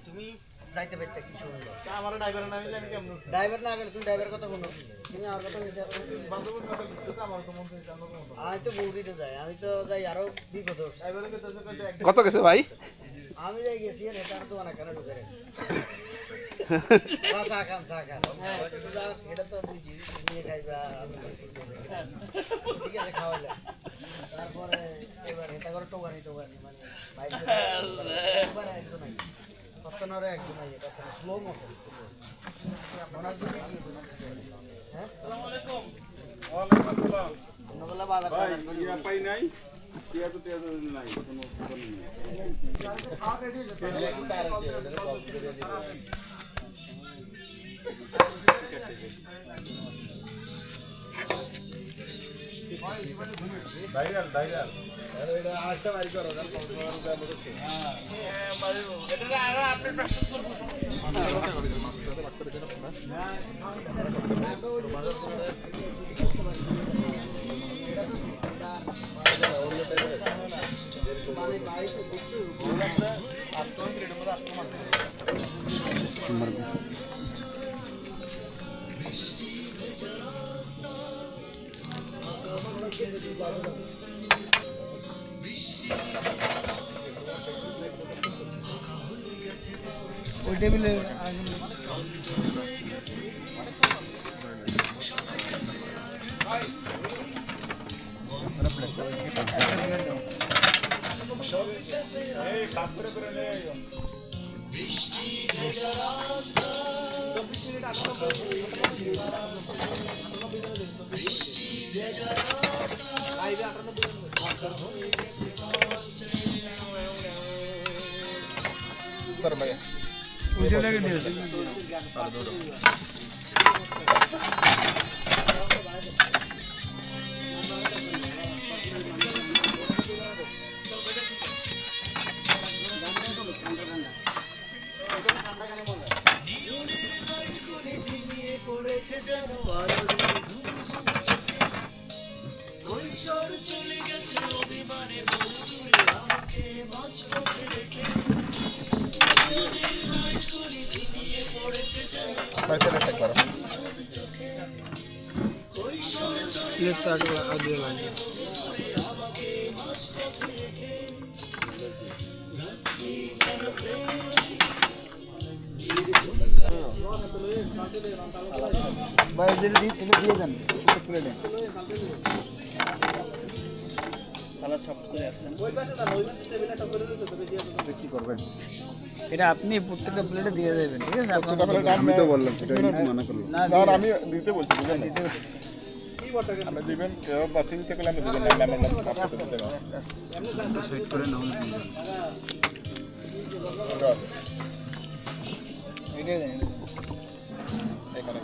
তুমি যাইতে পারতে কি সুন্দর আমার ড্রাইভার না হইলে আমি কেমন ড্রাইভার না গেলে তুমি ড্রাইভার কথা বলো তুমি আর কথা বলতে বান্ধবীর কথা বলতে আমার তো মন থেকে জানো আমি তো বউরিতে যাই আমি তো যাই আরো বিপদ কত গেছে ভাই আমি যাই গেছি আর এটা তো অনেক কেন ঢুকে রে চা খান এটা তো বুঝি নিয়ে খাইবা ঠিক আছে খাওয়াইলে তারপরে এবার এটা করে টোকানি মানে বাইরে একবার একজন নাই সপ্তাহে একজন নাই এটা স্লো মোশন মনে হয় হ্যাঁ আসসালামু আলাইকুম ওয়ালাইকুম আসসালাম নবলা বাজার ভাই ইয়া পাই নাই ইয়া তো নাই কোনো খবর নেই খাওয়া রেডি ভাইরাল আরে এটা আজটা বাড়ি করো জান হ্যাঁ বাড়ি এটা আর আপনি প্রশ্ন করব ওই টেবিলে ওইটা লাগে দিও চলে গেছে অভিমানে বহুদূরে আমাকে মাঝপথে রেখে দিয়ে যান কি করবেন এটা আপনি প্রত্যেকটা প্লেটে দিয়ে দেবেন ঠিক আছে আমি তো বললাম সেটা মানা করলাম না আমি দিতে বলছি বুঝলেন আপনি দিবেন কেউ বাতি দিতে গেলে আমি দিবেন না আমি আপনাকে দিতে পারবো এমনি সাইড করে নাও এটা দেন এখানে